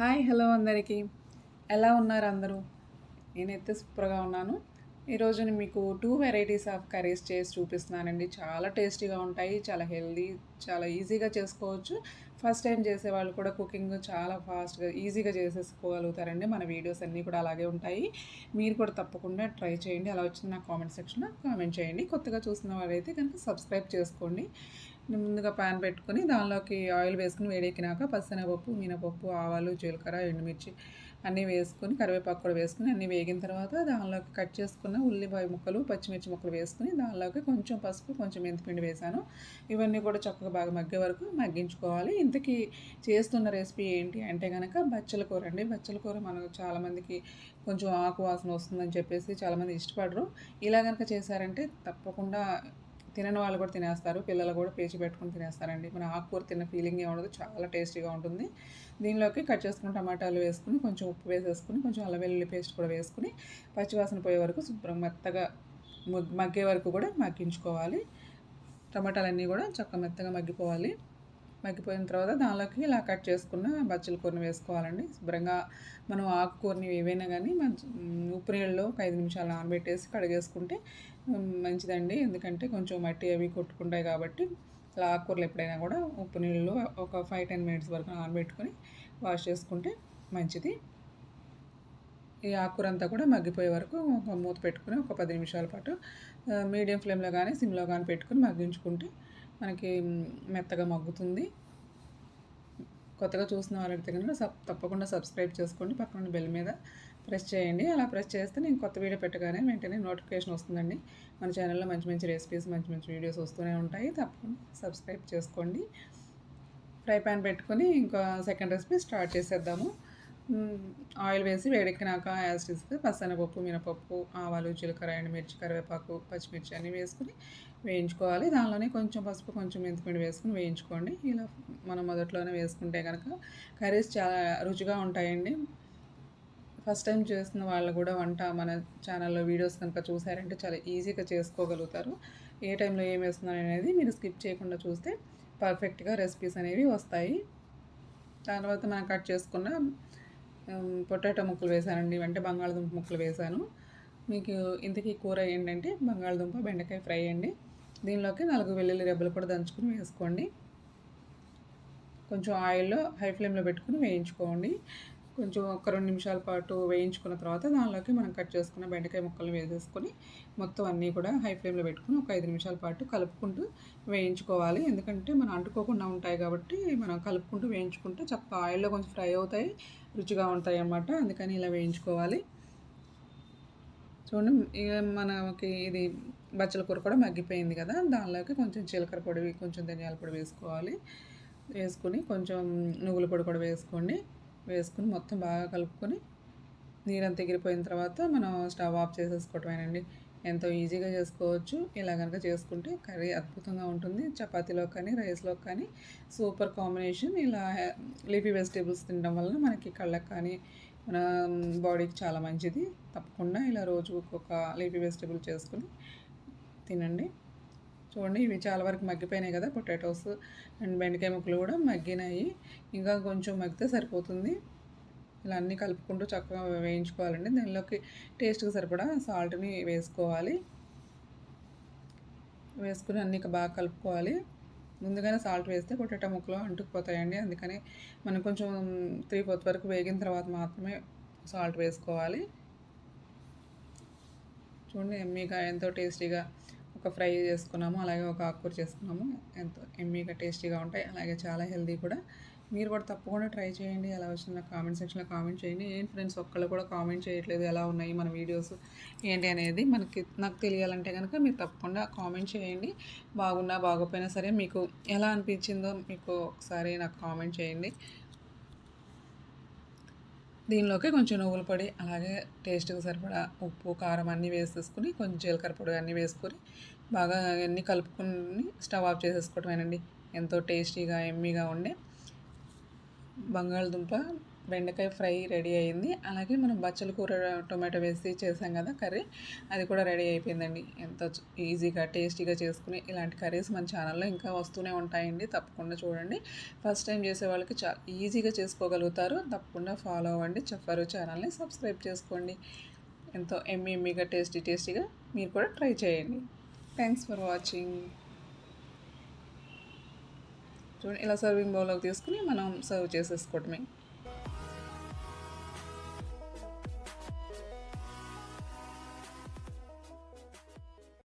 Hi hello అందరికీ ఎలా ఉన్నారు అందరూ? నేనైతే సూపర్గా ఉన్నాను. ఈరోజు నేను మీకు 2 వెరైటీస్ ఆఫ్ కర్రీస్ చేసి చూపిస్తున్నానండి. చాలా టేస్టీగా ఉంటాయి. చాలా హెల్తీ, చాలా ఈజీగా చేసుకోవచ్చు. ఫస్ట్ టైం చేసేవాళ్ళు కూడా కుకింగ్ చాలా ఫాస్ట్‌గా, ఈజీగా చేసేసుకోగలుగుతారండి. మన వీడియోస్ అన్నీ కూడా అలాగే ఉంటాయి. మీరు కూడా తప్పకుండా ట్రై చేయండి. ఎలా వచ్చిందో నాకు కామెంట్ సెక్షన్‌లో కామెంట్ చేయండి. కొత్తగా చూస్తున్న వారైతే కనుక సబ్స్క్రైబ్ చేసుకోండి. నేను ముందుగా పాన్ పెట్టుకొని దానిలోకి ఆయిల్ వేసుకొని వేడెక్కినాక పచ్చెనగపప్పు, మినపప్పు, ఆవాలు, జీలకర్ర, ఎండుమిర్చి అన్నీ వేసుకొని కరివేపాకు కూడా వేసుకొని అన్నీ వేగిన తర్వాత దానిలోకి కట్ చేసుకున్న ఉల్లిపాయ ముక్కలు, పచ్చిమిర్చి ముక్కలు వేసుకొని దానిలోకి కొంచెం పసుపు, కొంచెం మెంతిపిండి వేశాను. ఇవన్నీ కూడా చక్కగా బాగా మగ్గే వరకు మగ్గించుకోవాలి. ఇంతకీ చేస్తున్న రెసిపీ ఏంటి అంటే గనక బచ్చల కూర అండి. బచ్చల కూర మనకు చాలామందికి కొంచెం ఆకు వాసన వస్తుందని చెప్పేసి చాలామంది ఇష్టపడరు. ఇలా గనక చేశారంటే తప్పకుండా తినని వాళ్ళు కూడా తినేస్తారు. పిల్లలు కూడా పేచి పెట్టుకొని తినేస్తారండి. మన ఆకుకూర తిన్న ఫీలింగే ఉండదు. చాలా టేస్టీగా ఉంటుంది. దీనిలోకి కట్ చేసుకున్న టమాటాలు వేసుకొని, కొంచెం ఉప్పు వేసేసుకొని, కొంచెం అల్లం వెల్లుల్లి పేస్ట్ కూడా వేసుకొని, పచ్చివాసన పోయే వరకు శుభ్రంగా మెత్తగా మగ్గే వరకు కూడా మగ్గించుకోవాలి. టమాటాలన్నీ కూడా చక్కగా మెత్తగా మగ్గిపోవాలి. మగ్గిపోయిన తర్వాత దానిలోకి ఇలా కట్ చేసుకున్న బచ్చల కూరని వేసుకోవాలండి. శుభ్రంగా మనం ఆకుకూరని ఏవైనా కానీ ఉప్పు నీళ్ళలో ఒక 5 నిమిషాలు నానబెట్టేసి కడిగేసుకుంటే మంచిదండి. ఎందుకంటే కొంచెం మట్టి అవి కొట్టుకుంటాయి కాబట్టి ఇలా ఆకుకూరలు ఎప్పుడైనా కూడా ఉప్పు నీళ్ళలో ఒక 5-10 మినిట్స్ వరకు నానబెట్టుకొని వాష్ చేసుకుంటే మంచిది. ఈ ఆకుకూర అంతా కూడా మగ్గిపోయే వరకు ఒక మూత పెట్టుకొని ఒక 10 నిమిషాల పాటు మీడియం ఫ్లేమ్లో కానీ సిమ్లో కానీ పెట్టుకొని మగ్గించుకుంటే మనకి మెత్తగా మగ్గుతుంది. కొత్తగా చూసిన వాళ్ళైతే కనుక తప్పకుండా సబ్స్క్రైబ్ చేసుకోండి. పక్కన బెల్ మీద ప్రెస్ చేయండి. అలా ప్రెస్ చేస్తే నేను కొత్త వీడియో పెట్టగానే వెంటనే నోటిఫికేషన్ వస్తుందండి. మన ఛానల్లో మంచి మంచి రెసిపీస్, మంచి మంచి వీడియోస్ వస్తూనే ఉంటాయి. తప్పకుండా సబ్స్క్రైబ్ చేసుకోండి. ఫ్రై ప్యాన్ పెట్టుకొని ఇంకా సెకండ్ రెసిపీ స్టార్ట్ చేసేద్దాము. ఆయిల్ వేసి వేడెక్కినాక యాజ్ టీస్గా పచ్చెనగపప్పు, మినపప్పు, ఆవాలు, జీలకర్ర, ఎండుమిర్చి, కరివేపాకు, పచ్చిమిర్చి అన్నీ వేసుకొని వేయించుకోవాలి. దానిలోనే కొంచెం పసుపు, కొంచెం మెంతిపిండి వేసుకొని వేయించుకోండి. ఇలా మనం మొదట్లోనే వేసుకుంటే కనుక కర్రీస్ చాలా రుచిగా ఉంటాయండి. ఫస్ట్ టైం చేస్తున్న వాళ్ళు కూడా వంట మన ఛానల్లో వీడియోస్ కనుక చూసారంటే చాలా ఈజీగా చేసుకోగలుగుతారు. ఏ టైంలో ఏం వేస్తున్నాను అనేది మీరు స్కిప్ చేయకుండా చూస్తే పర్ఫెక్ట్గా రెసిపీస్ అనేవి వస్తాయి. తర్వాత మనం కట్ చేసుకున్న పొటాటో ముక్కలు వేసానండి. అంటే బంగాళదుంప ముక్కలు వేసాను. మీకు ఇంతకీ కూర ఏంటంటే బంగాళదుంప బెండకాయ ఫ్రై అండి. దీనిలోకి 4 వెల్లుల్లి రెబ్బలు కూడా దంచుకొని వేసుకోండి. కొంచెం ఆయిల్లో హై ఫ్లేమ్లో పెట్టుకుని వేయించుకోండి. కొంచెం ఒక 2 నిమిషాల పాటు వేయించుకున్న తర్వాత దానిలోకి మనం కట్ చేసుకున్న బెండకాయ ముక్కలు వేసేసుకొని మొత్తం అన్నీ కూడా హై ఫ్లేమ్లో పెట్టుకుని ఒక 5 నిమిషాల పాటు కలుపుకుంటూ వేయించుకోవాలి. ఎందుకంటే మనం అంటుకోకుండా ఉంటాయి కాబట్టి మనం కలుపుకుంటూ వేయించుకుంటే చక్కగా ఆయిల్లో కొంచెం ఫ్రై అవుతాయి, రుచిగా ఉంటాయి అన్నమాట. అందుకని ఇలా వేయించుకోవాలి. చూడండి మనకి ఇది బచ్చల కూర కూడా మగ్గిపోయింది కదా, దానిలోకి కొంచెం జీలకర్ర పొడి, కొంచెం ధనియాల పొడి వేసుకోవాలి. వేసుకొని కొంచెం నువ్వుల పొడి కూడా వేసుకోండి. వేసుకుని మొత్తం బాగా కలుపుకొని నీరంతా ఎగిరిపోయిన తర్వాత మనం స్టవ్ ఆఫ్ చేసేసుకోవటమేనండి. ఎంతో ఈజీగా చేసుకోవచ్చు. ఇలా కనుక చేసుకుంటే కర్రీ అద్భుతంగా ఉంటుంది. చపాతీలో కానీ రైస్లో కానీ సూపర్ కాంబినేషన్. ఇలా లీఫీ వెజిటేబుల్స్ తినడం వలన మనకి కళ్ళకి కానీ మన బాడీకి చాలా మంచిది. తప్పకుండా ఇలా రోజు ఒక లీఫీ వెజిటేబుల్ చేసుకుని తినండి. చూడండి ఇవి చాలా వరకు మగ్గిపోయినాయి కదా, పొటాటోస్ అండ్ బెండకాయ ముక్కలు కూడా మగ్గినాయి. ఇంకా కొంచెం మగ్గితే సరిపోతుంది. ఇలా అన్నీ కలుపుకుంటూ చక్కగా వేయించుకోవాలండి. దానిలోకి టేస్ట్కి సరిపడా సాల్ట్ని వేసుకోవాలి. వేసుకుని అన్నీ బాగా కలుపుకోవాలి. ముందుగానే సాల్ట్ వేస్తే పొటాటో ముక్కలు అంటుకుపోతాయండి. అందుకని మనం కొంచెం 3/4 వరకు వేగిన తర్వాత మాత్రమే సాల్ట్ వేసుకోవాలి. చూడండి ఎమ్మీగా ఎంతో టేస్టీగా ఒక ఫ్రై చేసుకున్నాము, అలాగే ఒక ఆకుకూర చేసుకున్నాము. ఎంతో ఎమ్మీగా టేస్టీగా ఉంటాయి, అలాగే చాలా హెల్తీ కూడా. మీరు కూడా తప్పకుండా ట్రై చేయండి. ఎలా వచ్చిందో నాకు కామెంట్ సెక్షన్లో కామెంట్ చేయండి. ఏంటి ఫ్రెండ్స్ ఒక్కళ్ళు కూడా కామెంట్ చేయట్లేదు ఎలా ఉన్నాయి మన వీడియోస్ ఏంటి అనేది నాకు తెలియాలంటే కనుక మీరు తప్పకుండా కామెంట్ చేయండి. బాగున్నా బాగోపోయినా సరే మీకు ఎలా అనిపించిందో మీకు ఒకసారి నాకు కామెంట్ చేయండి. దీనిలోకి కొంచెం నువ్వుల పొడి, అలాగే టేస్ట్‌కి సరిపడా ఉప్పు, కారం అన్నీ వేసేసుకొని కొంచెం జీలకర్ర పొడి అన్నీ వేసుకొని బాగా అన్నీ కలుపుకొని స్టవ్ ఆఫ్ చేసేసుకోవటమేనండి. ఎంతో టేస్టీగా, యమ్మీగా ఉండే బంగాళదుంప బెండకాయ ఫ్రై రెడీ అయింది. అలాగే మనం బచ్చల కూర టొమాటో వేసి చేసాం కదా కర్రీ, అది కూడా రెడీ అయిపోయిందండి. ఎంతో ఈజీగా టేస్టీగా చేసుకుని ఇలాంటి కర్రీస్ మన ఛానల్లో ఇంకా వస్తూనే ఉంటాయండి. తప్పకుండా చూడండి. ఫస్ట్ టైం చేసే వాళ్ళకి చాలా ఈజీగా చేసుకోగలుగుతారు. తప్పకుండా ఫాలో అవ్వండి. చెప్పారు ఛానల్ని సబ్స్క్రైబ్ చేసుకోండి. ఎంతో ఎమ్మీగా టేస్టీగా మీరు కూడా ట్రై చేయండి. Thanks for watching. చూడండి, ఇలా సర్వింగ్ బౌల్లోకి తీసుకుని మనం సర్వ్ చేసేసుకోవటమే.